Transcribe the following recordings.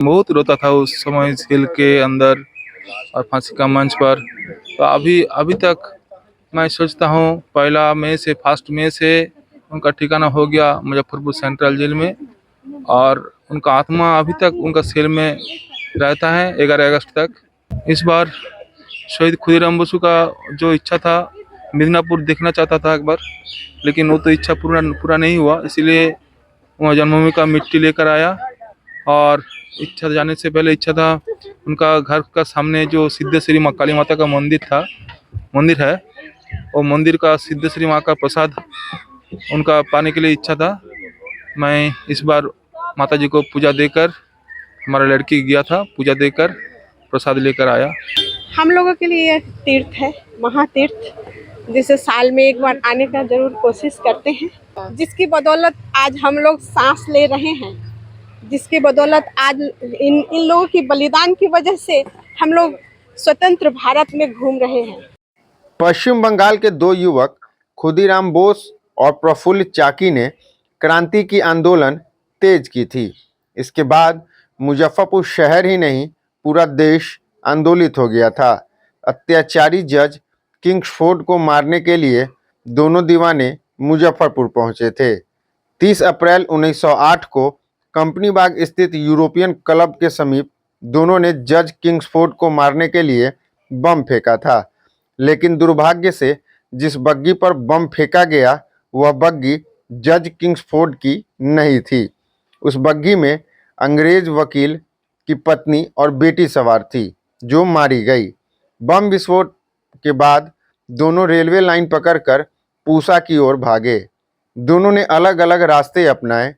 बहुत रोता था उस समय जेल के अंदर और फांसी का मंच पर। तो अभी अभी तक मैं सोचता हूँ पहला मई से फर्स्ट मई से उनका ठिकाना हो गया मुजफ्फरपुर सेंट्रल जेल में, और उनका आत्मा अभी तक उनका सेल में रहता है 11 अगस्त तक। इस बार शहीद खुदीराम बोसू का जो इच्छा था, मिदनापुर देखना चाहता था एक बार, लेकिन वो तो इच्छा पूरा पूरा नहीं हुआ। इसीलिए वहाँ जन्मभूमि का मिट्टी लेकर आया, और इच्छा जाने से पहले इच्छा था उनका घर का सामने जो सिद्धेश्वरी माँ काली माता का मंदिर है, वो मंदिर का सिद्धेश्वरी माँ का प्रसाद उनका पाने के लिए इच्छा था। मैं इस बार माता जी को पूजा देकर, हमारा लड़की गया था, पूजा देकर प्रसाद लेकर आया। हम लोगों के लिए यह तीर्थ है, महातीर्थ, जिसे साल में एक बार आने का जरूर कोशिश करते हैं, जिसकी बदौलत आज हम लोग सांस ले रहे हैं, जिसकी बदौलत आज इन लोगों की बलिदान की वजह से हम लोग स्वतंत्र भारत में घूम रहे हैं। पश्चिम बंगाल के दो युवक खुदीराम बोस और प्रफुल्ल चाकी ने क्रांति की आंदोलन तेज की थी। इसके बाद मुजफ्फरपुर शहर ही नहीं, पूरा देश आंदोलित हो गया था। अत्याचारी जज किंग्सफोर्ड को मारने के लिए दोनों दीवाने मुजफ्फरपुर पहुंचे थे। 30 अप्रैल 1908 को कंपनी बाग स्थित यूरोपियन क्लब के समीप दोनों ने जज किंग्सफोर्ड को मारने के लिए बम फेंका था, लेकिन दुर्भाग्य से जिस बग्गी पर बम फेंका गया वह बग्गी जज किंग्सफोर्ड की नहीं थी। उस बग्गी में अंग्रेज वकील की पत्नी और बेटी सवार थी, जो मारी गई। बम विस्फोट के बाद दोनों रेलवे लाइन पकड़कर पूसा की ओर भागे। दोनों ने अलग अलग रास्ते अपनाए।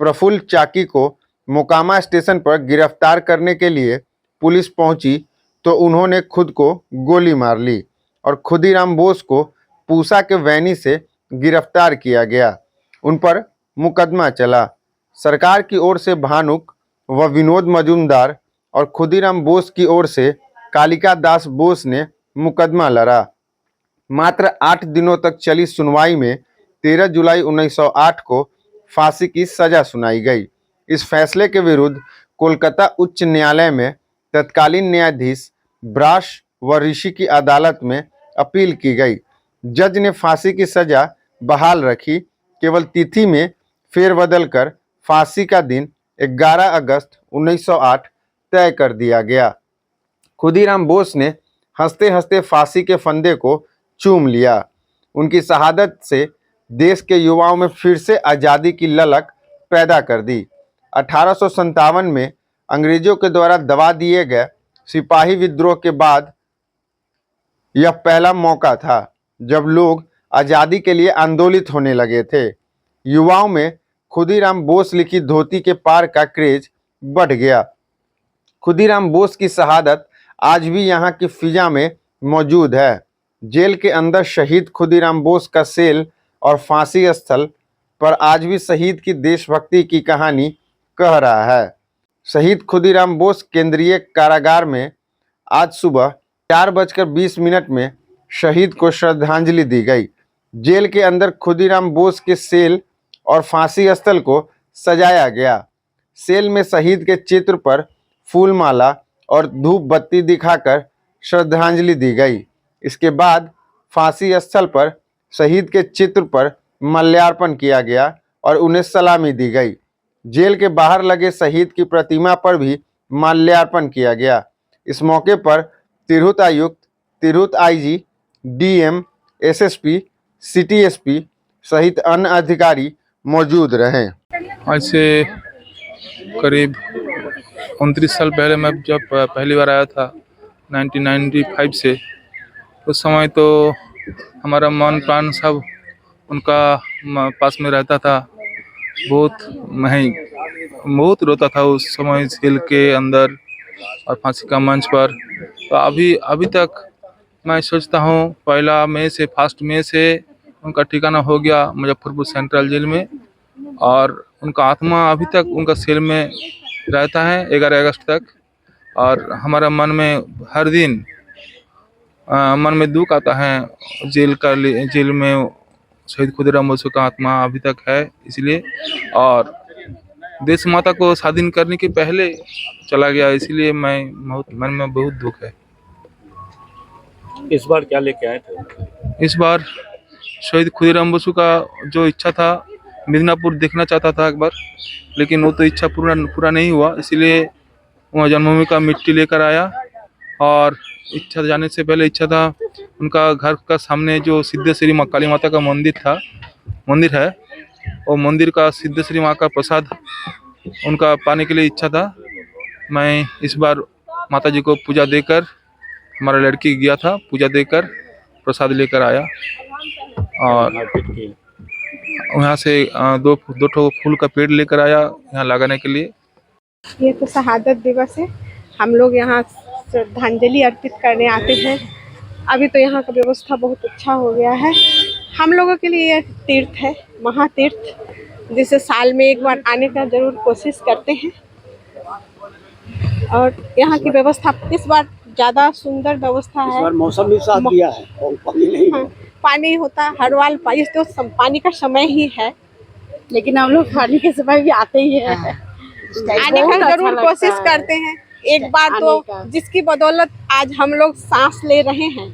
प्रफुल्ल चाकी को मोकामा स्टेशन पर गिरफ्तार करने के लिए पुलिस पहुंची तो उन्होंने खुद को गोली मार ली और खुदीराम बोस को पूसा के वैनी से गिरफ्तार किया गया। उन पर मुकदमा चला। सरकार की ओर से भानुक व विनोद मजूमदार और खुदीराम बोस की ओर से कालिका दास बोस ने मुकदमा लड़ा। मात्र 8 दिनों तक चली सुनवाई में 13 जुलाई 1908 को फांसी की सजा सुनाई गई। इस फैसले के विरुद्ध कोलकाता उच्च न्यायालय में तत्कालीन न्यायाधीश ब्राश व ऋषि की अदालत में अपील की गई। जज ने फांसी की सजा बहाल रखी। केवल तिथि में फेरबदल कर फांसी का दिन 11 अगस्त 1908 तय कर दिया गया। खुदीराम बोस ने हंसते हंसते फांसी के फंदे को चूम लिया। उनकी शहादत से देश के युवाओं में फिर से आज़ादी की ललक पैदा कर दी। 1857 में अंग्रेजों के द्वारा दबा दिए गए सिपाही विद्रोह के बाद यह पहला मौका था जब लोग आज़ादी के लिए आंदोलित होने लगे थे। युवाओं में खुदीराम बोस लिखी धोती के पार का क्रेज बढ़ गया। खुदीराम बोस की शहादत आज भी यहाँ की फिजा में मौजूद है। जेल के अंदर शहीद खुदीराम बोस का सेल और फांसी स्थल पर आज भी शहीद की देशभक्ति की कहानी कह रहा है। शहीद खुदीराम बोस केंद्रीय कारागार में आज सुबह 4:20 में शहीद को श्रद्धांजलि दी गई। जेल के अंदर खुदीराम बोस के सेल और फांसी स्थल को सजाया गया। सेल में शहीद के चित्र पर फूलमाला और धूप बत्ती दिखाकर श्रद्धांजलि दी गई। इसके बाद फांसी स्थल पर शहीद के चित्र पर माल्यार्पण किया गया और उन्हें सलामी दी गई। जेल के बाहर लगे शहीद की प्रतिमा पर भी माल्यार्पण किया गया। इस मौके पर तिरहुत आयुक्त, Tirhut IG, DM, SSP, city SP सहित अन्य अधिकारी मौजूद रहे। आज से करीब 29 साल पहले मैं जब पहली बार आया था 1995 से, उस समय तो हमारा मन प्राण सब उनका पास में रहता था। बहुत रोता था उस समय जेल के अंदर और फांसी का मंच पर। तो अभी तक मैं सोचता हूँ पहला मई से फर्स्ट मई से उनका ठिकाना हो गया मुजफ्फरपुर सेंट्रल जेल में, और उनका आत्मा अभी तक उनका सेल में रहता है 11 अगस्त तक। और हमारा मन में हर दिन मन में दुख आता है। जेल में शहीद खुदीराम बोस का आत्मा अभी तक है, इसलिए। और देश माता को स्वाधीन करने के पहले चला गया, इसीलिए मैं मन में बहुत दुख है। इस बार क्या लेके आए थे? इस बार शहीद खुदीराम बोसु का जो इच्छा था, मिदनापुर देखना चाहता था एक बार, लेकिन वो तो इच्छा पूरा नहीं हुआ, इसीलिए वहाँ जन्मभूमि का मिट्टी लेकर आया। और इच्छा जाने से पहले इच्छा था उनका घर का सामने जो सिद्धेश्वरी माँ काली माता का मंदिर है, वो मंदिर का सिद्धेश्वरी माँ का प्रसाद उनका पाने के लिए इच्छा था। मैं इस बार माता जी को पूजा देकर, हमारा लड़की गया था, पूजा देकर प्रसाद लेकर आया और वहाँ से दो ठो फूल का पेड़ लेकर आया यहाँ लगाने के लिए। ये तो शहादत दिवस है, हम लोग यहाँ श्रद्धांजलि अर्पित करने आते हैं। अभी तो यहाँ का व्यवस्था बहुत अच्छा हो गया है। हम लोगों के लिए यह तीर्थ है, महातीर्थ, जिसे साल में एक बार आने का जरूर कोशिश करते हैं। और यहाँ की व्यवस्था इस बार ज़्यादा सुंदर व्यवस्था है। इस बार मौसम भी साथ दिया है और पानी नहीं है। हाँ, पानी होता है हर वाल, इस तो पानी का समय ही है, लेकिन हम लोग पानी के समय भी आते ही हैं। आने का जरूर कोशिश करते हैं। एक बार तो जिसकी बदौलत आज हम लोग सांस ले रहे हैं,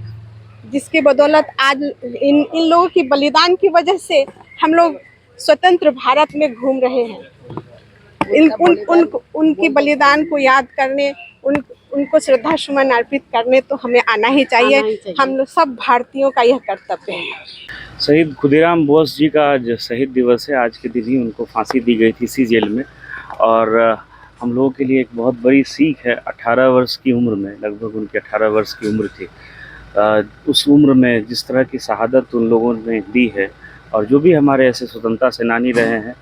जिसकी बदौलत आज इन लोगों की बलिदान की वजह से हम लोग स्वतंत्र भारत में घूम रहे हैं। उनकी बलिदान को याद करने, उनको श्रद्धा सुमन अर्पित करने तो हमें आना ही चाहिए। हम लोग सब भारतीयों का यह कर्तव्य है। शहीद खुदीराम बोस जी का आज शहीद दिवस है। आज के दिन ही उनको फांसी दी गई थी इसी जेल में, और हम लोगों के लिए एक बहुत बड़ी सीख है। 18 वर्ष की उम्र में, लगभग उनकी 18 वर्ष की उम्र थी, उस उम्र में जिस तरह की शहादत उन लोगों ने दी है, और जो भी हमारे ऐसे स्वतंत्रता सेनानी रहे हैं,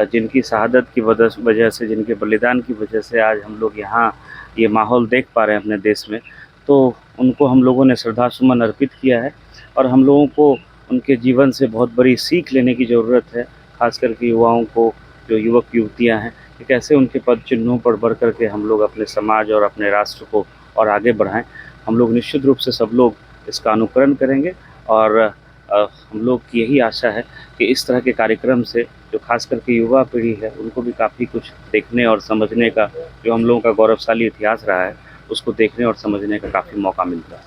जिनकी शहादत की वजह से, जिनके बलिदान की वजह से आज हम लोग यहाँ ये माहौल देख पा रहे हैं अपने देश में, तो उनको हम लोगों ने श्रद्धा सुमन अर्पित किया है। और हम लोगों को उनके जीवन से बहुत बड़ी सीख लेने की ज़रूरत है, खास करके युवाओं को, जो युवक युवतियाँ हैं, कि कैसे उनके पद चिन्हों पर बढ़ कर के हम लोग अपने समाज और अपने राष्ट्र को और आगे बढ़ाएं। हम लोग निश्चित रूप से सब लोग इसका अनुकरण करेंगे, और हम लोग की यही आशा है कि इस तरह के कार्यक्रम से जो खास करके युवा पीढ़ी है, उनको भी काफ़ी कुछ देखने और समझने का, जो हम लोगों का गौरवशाली इतिहास रहा है, उसको देखने और समझने का काफ़ी मौका मिलता है।